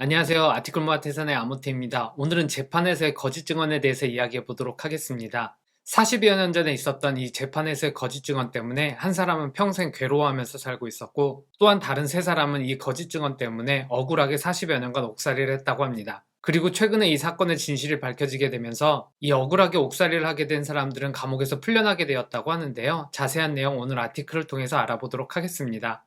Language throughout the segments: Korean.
안녕하세요. 아티클마테산의 아모테입니다. 오늘은 재판에서의 거짓 증언에 대해서 이야기해 보도록 하겠습니다. 40여 년 전에 있었던 이 재판에서의 거짓 증언 때문에 한 사람은 평생 괴로워하면서 살고 있었고, 또한 다른 세 사람은 이 거짓 증언 때문에 억울하게 40여 년간 옥살이를 했다고 합니다. 그리고 최근에 이 사건의 진실이 밝혀지게 되면서 이 억울하게 옥살이를 하게 된 사람들은 감옥에서 풀려나게 되었다고 하는데요. 자세한 내용 오늘 아티클을 통해서 알아보도록 하겠습니다.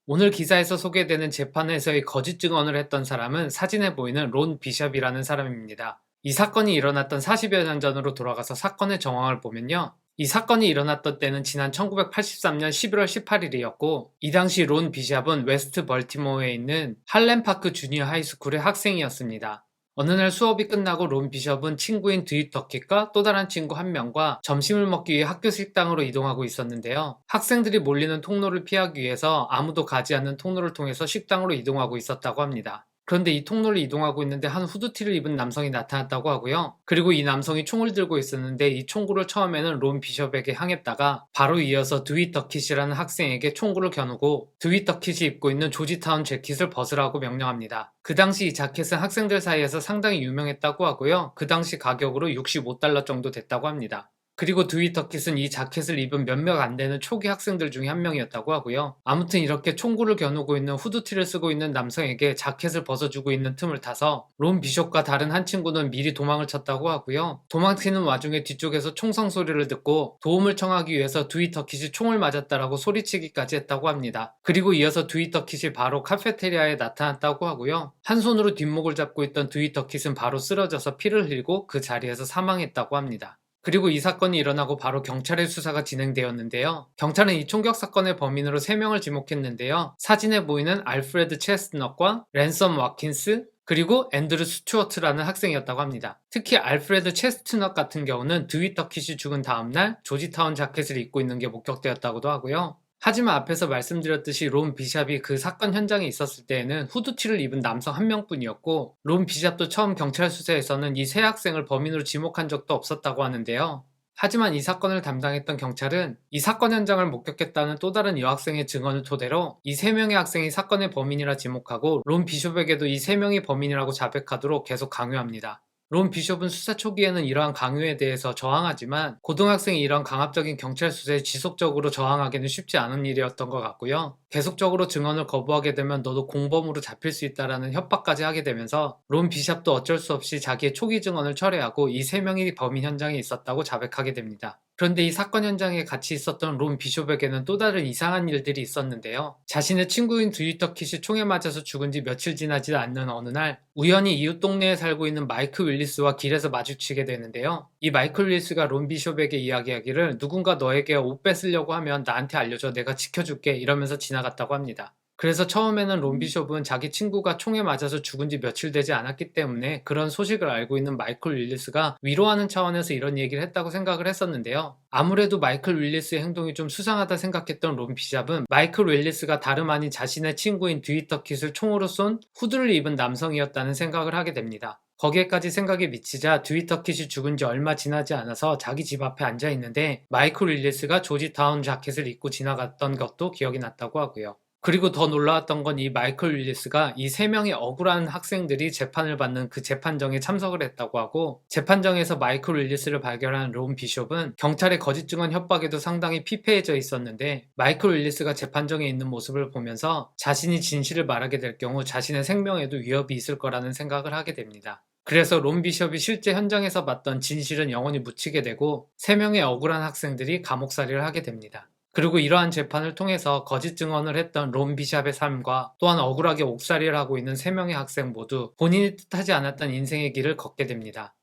오늘 기사에서 소개되는 재판에서의 거짓 증언을 했던 사람은 사진에 보이는 론 비숍이라는 사람입니다. 이 사건이 일어났던 40여 년 전으로 돌아가서 사건의 정황을 보면요. 이 사건이 일어났던 때는 지난 1983년 11월 18일이었고, 이 당시 론 비숍은 웨스트 벌티모어에 있는 할렘파크 주니어 하이스쿨의 학생이었습니다. 어느 날 수업이 끝나고 론 비숍은 친구인 드윗 더킷과 또 다른 친구 한 명과 점심을 먹기 위해 학교 식당으로 이동하고 있었는데요. 학생들이 몰리는 통로를 피하기 위해서 아무도 가지 않는 통로를 통해서 식당으로 이동하고 있었다고 합니다. 그런데 이 통로를 이동하고 있는데 한 후드티를 입은 남성이 나타났다고 하고요. 그리고 이 남성이 총을 들고 있었는데 이 총구를 처음에는 론 비숍에게 향했다가 바로 이어서 드윗 더킷이라는 학생에게 총구를 겨누고 드윗 더킷이 입고 있는 조지타운 재킷을 벗으라고 명령합니다. 그 당시 이 자켓은 학생들 사이에서 상당히 유명했다고 하고요. 그 당시 가격으로 65달러 정도 됐다고 합니다. 그리고 드윗 더킷은 이 자켓을 입은 몇몇 안 되는 초기 학생들 중에 한 명이었다고 하고요. 아무튼 이렇게 총구를 겨누고 있는 후드티를 쓰고 있는 남성에게 자켓을 벗어주고 있는 틈을 타서 론 비숍과 다른 한 친구는 미리 도망을 쳤다고 하고요. 도망치는 와중에 뒤쪽에서 총성 소리를 듣고 도움을 청하기 위해서 드윗 더킷이 총을 맞았다라고 소리치기까지 했다고 합니다. 그리고 이어서 드윗 더킷이 바로 카페테리아에 나타났다고 하고요. 한 손으로 뒷목을 잡고 있던 드윗 더킷은 바로 쓰러져서 피를 흘리고 그 자리에서 사망했다고 합니다. 그리고 이 사건이 일어나고 바로 경찰의 수사가 진행되었는데요. 경찰은 이 총격 사건의 범인으로 3명을 지목했는데요. 사진에 보이는 알프레드 체스트넛과 랜섬 와킨스, 그리고 앤드루 스튜어트라는 학생이었다고 합니다. 특히 알프레드 체스트넛 같은 경우는 드윗 더킷이 죽은 다음날 조지타운 자켓을 입고 있는 게 목격되었다고도 하고요. 하지만 앞에서 말씀드렸듯이 론 비숍이 그 사건 현장에 있었을 때에는 후드티를 입은 남성 한 명뿐이었고, 론 비숍도 처음 경찰 수사에서는 이 세 학생을 범인으로 지목한 적도 없었다고 하는데요. 하지만 이 사건을 담당했던 경찰은 이 사건 현장을 목격했다는 또 다른 여학생의 증언을 토대로 이 3명의 학생이 사건의 범인이라 지목하고 론 비숍에게도 이 3명이 범인이라고 자백하도록 계속 강요합니다. 론 비숍은 수사 초기에는 이러한 강요에 대해서 저항하지만 고등학생이 이런 강압적인 경찰 수사에 지속적으로 저항하기는 쉽지 않은 일이었던 것 같고요. 계속적으로 증언을 거부하게 되면 너도 공범으로 잡힐 수 있다라는 협박까지 하게 되면서 론 비숍도 어쩔 수 없이 자기의 초기 증언을 철회하고 이 3명이 범인 현장에 있었다고 자백하게 됩니다. 그런데 이 사건 현장에 같이 있었던 론 비숍에게는 또 다른 이상한 일들이 있었는데요. 자신의 친구인 드윗 더킷이 총에 맞아서 죽은 지 며칠 지나지 않는 어느 날 우연히 이웃 동네에 살고 있는 마이크 윌리스와 길에서 마주치게 되는데요. 이 마이클 윌리스가 론 비숍에게 이야기하기를 누군가 너에게 옷 뺏으려고 하면 나한테 알려줘, 내가 지켜줄게, 이러면서 지나갔다고 합니다. 그래서 처음에는 론 비숍은 자기 친구가 총에 맞아서 죽은 지 며칠 되지 않았기 때문에 그런 소식을 알고 있는 마이클 윌리스가 위로하는 차원에서 이런 얘기를 했다고 생각을 했었는데요. 아무래도 마이클 윌리스의 행동이 좀 수상하다 생각했던 론 비숍은 마이클 윌리스가 다름 아닌 자신의 친구인 드윗 더킷을 총으로 쏜 후드를 입은 남성이었다는 생각을 하게 됩니다. 거기에까지 생각이 미치자 드윗 더킷이 죽은 지 얼마 지나지 않아서 자기 집 앞에 앉아 있는데 마이클 윌리스가 조지타운 자켓을 입고 지나갔던 것도 기억이 났다고 하고요. 그리고 더 놀라웠던 건 이 마이클 윌리스가 이 3명의 억울한 학생들이 재판을 받는 그 재판정에 참석을 했다고 하고, 재판정에서 마이클 윌리스를 발견한 론 비숍은 경찰의 거짓 증언 협박에도 상당히 피폐해져 있었는데, 마이클 윌리스가 재판정에 있는 모습을 보면서 자신이 진실을 말하게 될 경우 자신의 생명에도 위협이 있을 거라는 생각을 하게 됩니다. 그래서 론 비숍이 실제 현장에서 봤던 진실은 영원히 묻히게 되고 3명의 억울한 학생들이 감옥살이를 하게 됩니다. 그리고 이러한 재판을 통해서 거짓 증언을 했던 론 비숍의 삶과 또한 억울하게 옥살이를 하고 있는 3명의 학생 모두 본인이 뜻하지 않았던 인생의 길을 걷게 됩니다.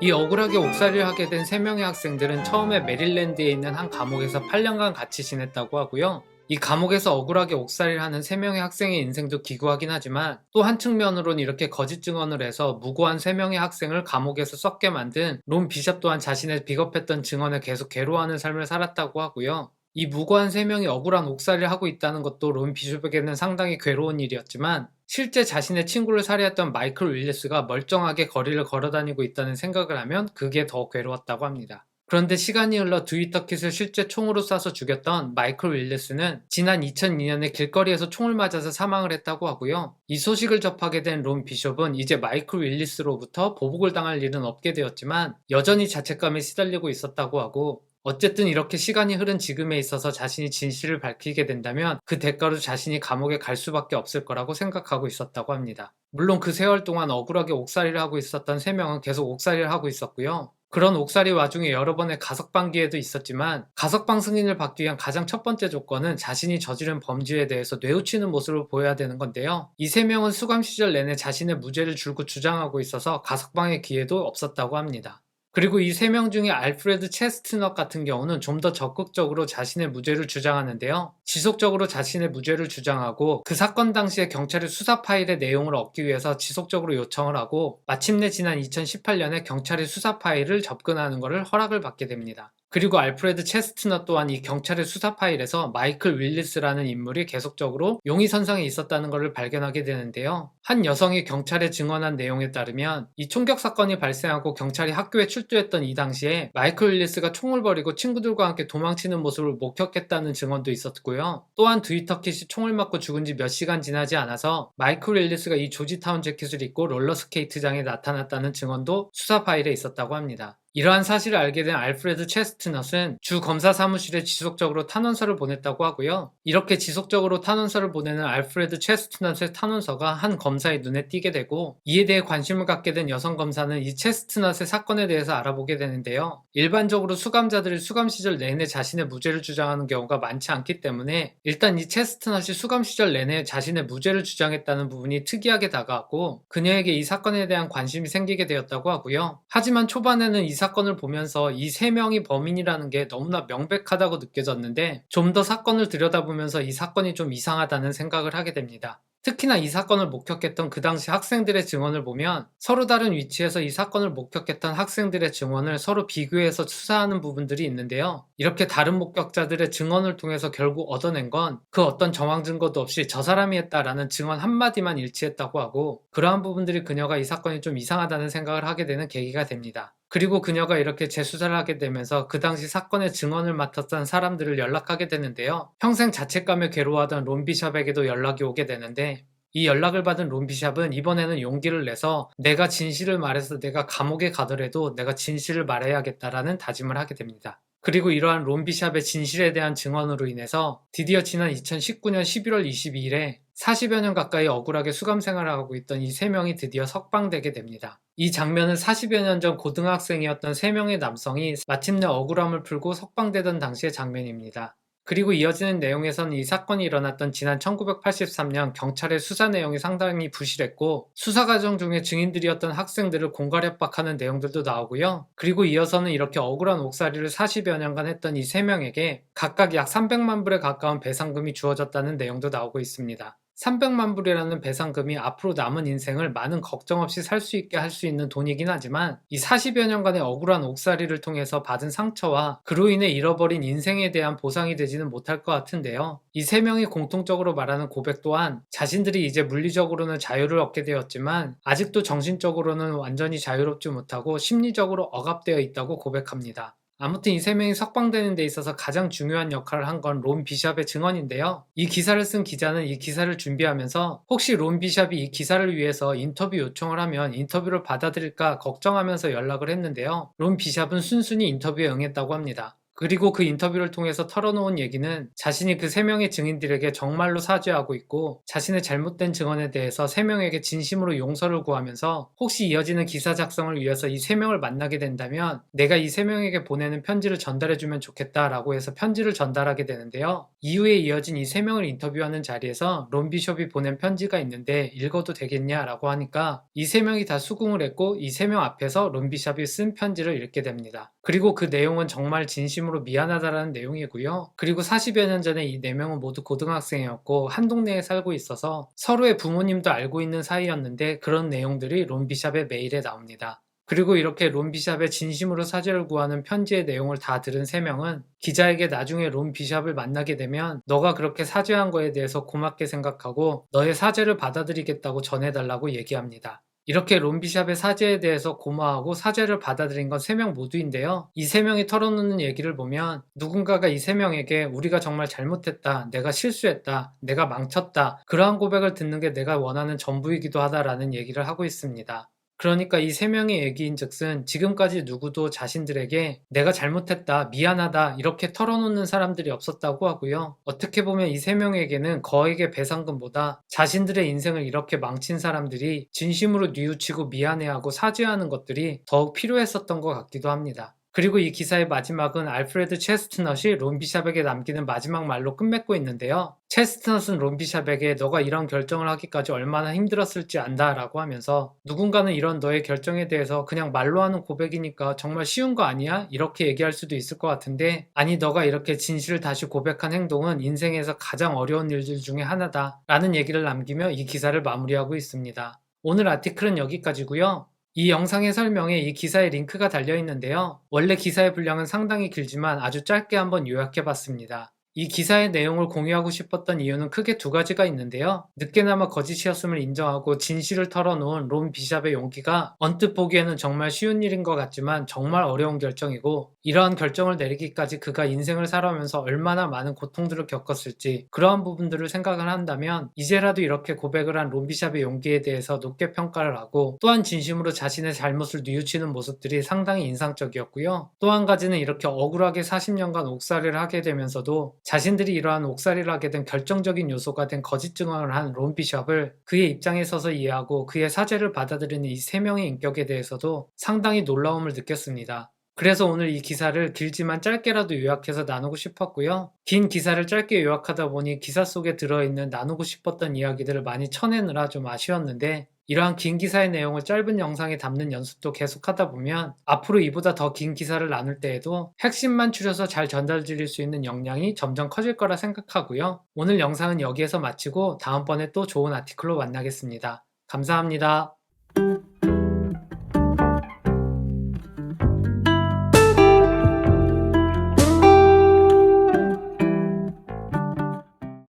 이 억울하게 옥살이를 하게 된 3명의 학생들은 처음에 메릴랜드에 있는 한 감옥에서 8년간 같이 지냈다고 하고요. 이 감옥에서 억울하게 옥살이를 하는 3명의 학생의 인생도 기구하긴 하지만 또 한 측면으로는 이렇게 거짓 증언을 해서 무고한 3명의 학생을 감옥에서 썩게 만든 론 비숍 또한 자신의 비겁했던 증언에 계속 괴로워하는 삶을 살았다고 하고요. 이 무고한 3명이 억울한 옥살이를 하고 있다는 것도 론 비숍에게는 상당히 괴로운 일이었지만 실제 자신의 친구를 살해했던 마이클 윌리스가 멀쩡하게 거리를 걸어다니고 있다는 생각을 하면 그게 더 괴로웠다고 합니다. 그런데 시간이 흘러 드위터킷을 실제 총으로 쏴서 죽였던 마이클 윌리스는 지난 2002년에 길거리에서 총을 맞아서 사망을 했다고 하고요. 이 소식을 접하게 된 론 비숍은 이제 마이클 윌리스로부터 보복을 당할 일은 없게 되었지만 여전히 자책감에 시달리고 있었다고 하고 어쨌든 이렇게 시간이 흐른 지금에 있어서 자신이 진실을 밝히게 된다면 그 대가로 자신이 감옥에 갈 수밖에 없을 거라고 생각하고 있었다고 합니다. 물론 그 세월 동안 억울하게 옥살이를 하고 있었던 3명은 계속 옥살이를 하고 있었고요. 그런 옥살이 와중에 여러 번의 가석방 기회도 있었지만 가석방 승인을 받기 위한 가장 첫 번째 조건은 자신이 저지른 범죄에 대해서 뇌우치는 모습을 보여야 되는 건데요. 이 3명은 수감 시절 내내 자신의 무죄를 줄곧 주장하고 있어서 가석방의 기회도 없었다고 합니다. 그리고 이 3명 중에 알프레드 체스트넛 같은 경우는 좀 더 적극적으로 자신의 무죄를 주장하는데요. 지속적으로 자신의 무죄를 주장하고 그 사건 당시에 경찰의 수사 파일의 내용을 얻기 위해서 지속적으로 요청을 하고 마침내 지난 2018년에 경찰의 수사 파일을 접근하는 것을 허락을 받게 됩니다. 그리고 알프레드 체스트넛 또한 이 경찰의 수사 파일에서 마이클 윌리스라는 인물이 계속적으로 용의선상에 있었다는 것을 발견하게 되는데요. 한 여성이 경찰에 증언한 내용에 따르면 이 총격 사건이 발생하고 경찰이 학교에 출두했던 이 당시에 마이클 윌리스가 총을 버리고 친구들과 함께 도망치는 모습을 목격했다는 증언도 있었고요. 또한 드위터킷이 총을 맞고 죽은 지 몇 시간 지나지 않아서 마이클 윌리스가 이 조지타운 재킷을 입고 롤러스케이트장에 나타났다는 증언도 수사 파일에 있었다고 합니다. 이러한 사실을 알게 된 알프레드 체스트넛은 주 검사 사무실에 지속적으로 탄원서를 보냈다고 하고요. 이렇게 지속적으로 탄원서를 보내는 알프레드 체스트넛의 탄원서가 한 검사의 눈에 띄게 되고 이에 대해 관심을 갖게 된 여성 검사는 이 체스트넛의 사건에 대해서 알아보게 되는데요. 일반적으로 수감자들이 수감 시절 내내 자신의 무죄를 주장하는 경우가 많지 않기 때문에 일단 이 체스트넛이 수감 시절 내내 자신의 무죄를 주장했다는 부분이 특이하게 다가왔고 그녀에게 이 사건에 대한 관심이 생기게 되었다고 하고요. 하지만 초반에는 이 사건을 보면서 이 3명이 범인이라는 게 너무나 명백하다고 느껴졌는데 좀 더 사건을 들여다보면서 이 사건이 좀 이상하다는 생각을 하게 됩니다. 특히나 이 사건을 목격했던 그 당시 학생들의 증언을 보면 서로 다른 위치에서 이 사건을 목격했던 학생들의 증언을 서로 비교해서 수사하는 부분들이 있는데요. 이렇게 다른 목격자들의 증언을 통해서 결국 얻어낸 건 그 어떤 정황 증거도 없이 저 사람이 했다라는 증언 한마디만 일치했다고 하고 그러한 부분들이 그녀가 이 사건이 좀 이상하다는 생각을 하게 되는 계기가 됩니다. 그리고 그녀가 이렇게 재수사를 하게 되면서 그 당시 사건의 증언을 맡았던 사람들을 연락하게 되는데요. 평생 자책감에 괴로워하던 론 비숍에게도 연락이 오게 되는데 이 연락을 받은 론 비숍은 이번에는 용기를 내서 내가 진실을 말해서 내가 감옥에 가더라도 내가 진실을 말해야겠다라는 다짐을 하게 됩니다. 그리고 이러한 론 비숍의 진실에 대한 증언으로 인해서 드디어 지난 2019년 11월 22일에 40여 년 가까이 억울하게 수감 생활을 하고 있던 이 3명이 드디어 석방되게 됩니다. 이 장면은 40여 년 전 고등학생이었던 3명의 남성이 마침내 억울함을 풀고 석방되던 당시의 장면입니다. 그리고 이어지는 내용에서는 이 사건이 일어났던 지난 1983년 경찰의 수사 내용이 상당히 부실했고 수사 과정 중에 증인들이었던 학생들을 공갈 협박하는 내용들도 나오고요. 그리고 이어서는 이렇게 억울한 옥살이를 40여 년간 했던 이 3명에게 각각 약 300만 불에 가까운 배상금이 주어졌다는 내용도 나오고 있습니다. 300만 불이라는 배상금이 앞으로 남은 인생을 많은 걱정 없이 살 수 있게 할 수 있는 돈이긴 하지만 이 40여 년간의 억울한 옥살이를 통해서 받은 상처와 그로 인해 잃어버린 인생에 대한 보상이 되지는 못할 것 같은데요. 이 3명이 공통적으로 말하는 고백 또한 자신들이 이제 물리적으로는 자유를 얻게 되었지만 아직도 정신적으로는 완전히 자유롭지 못하고 심리적으로 억압되어 있다고 고백합니다. 아무튼 이 3명이 석방되는 데 있어서 가장 중요한 역할을 한 건 론 비숍의 증언인데요. 이 기사를 쓴 기자는 이 기사를 준비하면서 혹시 론 비숍이 이 기사를 위해서 인터뷰 요청을 하면 인터뷰를 받아들일까 걱정하면서 연락을 했는데요. 론 비숍은 순순히 인터뷰에 응했다고 합니다. 그리고 그 인터뷰를 통해서 털어놓은 얘기는 자신이 그 3명의 증인들에게 정말로 사죄하고 있고 자신의 잘못된 증언에 대해서 3명에게 진심으로 용서를 구하면서 혹시 이어지는 기사 작성을 위해서 이 3명을 만나게 된다면 내가 이 3명에게 보내는 편지를 전달해주면 좋겠다라고 해서 편지를 전달하게 되는데요. 이후에 이어진 이 3명을 인터뷰하는 자리에서 론 비숍이 보낸 편지가 있는데 읽어도 되겠냐라고 하니까 이 3명이 다 수긍을 했고 이 3명 앞에서 론 비숍이 쓴 편지를 읽게 됩니다. 그리고 그 내용은 정말 진심으로 미안하다라는 내용이고요. 그리고 40여 년 전에 이 4명은 모두 고등학생이었고 한 동네에 살고 있어서 서로의 부모님도 알고 있는 사이였는데 그런 내용들이 론 비숍의 메일에 나옵니다. 그리고 이렇게 론 비샵의 진심으로 사죄를 구하는 편지의 내용을 다 들은 3명은 기자에게 나중에 론 비샵을 만나게 되면 너가 그렇게 사죄한 거에 대해서 고맙게 생각하고 너의 사죄를 받아들이겠다고 전해달라고 얘기합니다. 이렇게 론 비샵의 사죄에 대해서 고마워하고 사죄를 받아들인 건 3명 모두인데요. 이 3명이 털어놓는 얘기를 보면 누군가가 이 3명에게 우리가 정말 잘못했다, 내가 실수했다, 내가 망쳤다, 그러한 고백을 듣는 게 내가 원하는 전부이기도 하다라는 얘기를 하고 있습니다. 그러니까 이 3명의 얘기인즉슨 지금까지 누구도 자신들에게 내가 잘못했다, 미안하다 이렇게 털어놓는 사람들이 없었다고 하고요. 어떻게 보면 이 3명에게는 거액의 배상금보다 자신들의 인생을 이렇게 망친 사람들이 진심으로 뉘우치고 미안해하고 사죄하는 것들이 더욱 필요했었던 것 같기도 합니다. 그리고 이 기사의 마지막은 알프레드 체스트넛이 론 비샵에게 남기는 마지막 말로 끝맺고 있는데요. 체스트넛은 론 비샵에게 너가 이런 결정을 하기까지 얼마나 힘들었을지 안다 라고 하면서 누군가는 이런 너의 결정에 대해서 그냥 말로 하는 고백이니까 정말 쉬운 거 아니야? 이렇게 얘기할 수도 있을 것 같은데 아니 너가 이렇게 진실을 다시 고백한 행동은 인생에서 가장 어려운 일들 중에 하나다 라는 얘기를 남기며 이 기사를 마무리하고 있습니다. 오늘 아티클은 여기까지고요. 이 영상의 설명에 이 기사의 링크가 달려 있는데요. 원래 기사의 분량은 상당히 길지만 아주 짧게 한번 요약해 봤습니다. 이 기사의 내용을 공유하고 싶었던 이유는 크게 2가지가 있는데요. 늦게나마 거짓이었음을 인정하고 진실을 털어놓은 론 비샵의 용기가 언뜻 보기에는 정말 쉬운 일인 것 같지만 정말 어려운 결정이고 이러한 결정을 내리기까지 그가 인생을 살아오면서 얼마나 많은 고통들을 겪었을지 그러한 부분들을 생각을 한다면 이제라도 이렇게 고백을 한 론 비샵의 용기에 대해서 높게 평가를 하고 또한 진심으로 자신의 잘못을 뉘우치는 모습들이 상당히 인상적이었고요. 또 한 가지는 이렇게 억울하게 40년간 옥살이를 하게 되면서도 자신들이 이러한 옥살이를 하게 된 결정적인 요소가 된 거짓 증언을 한 론 비숍을 그의 입장에 서서 이해하고 그의 사죄를 받아들이는 이 3명의 인격에 대해서도 상당히 놀라움을 느꼈습니다. 그래서 오늘 이 기사를 길지만 짧게라도 요약해서 나누고 싶었고요. 긴 기사를 짧게 요약하다 보니 기사 속에 들어있는 나누고 싶었던 이야기들을 많이 쳐내느라 좀 아쉬웠는데 이러한 긴 기사의 내용을 짧은 영상에 담는 연습도 계속하다 보면 앞으로 이보다 더 긴 기사를 나눌 때에도 핵심만 추려서 잘 전달드릴 수 있는 역량이 점점 커질 거라 생각하고요. 오늘 영상은 여기에서 마치고 다음번에 또 좋은 아티클로 만나겠습니다. 감사합니다.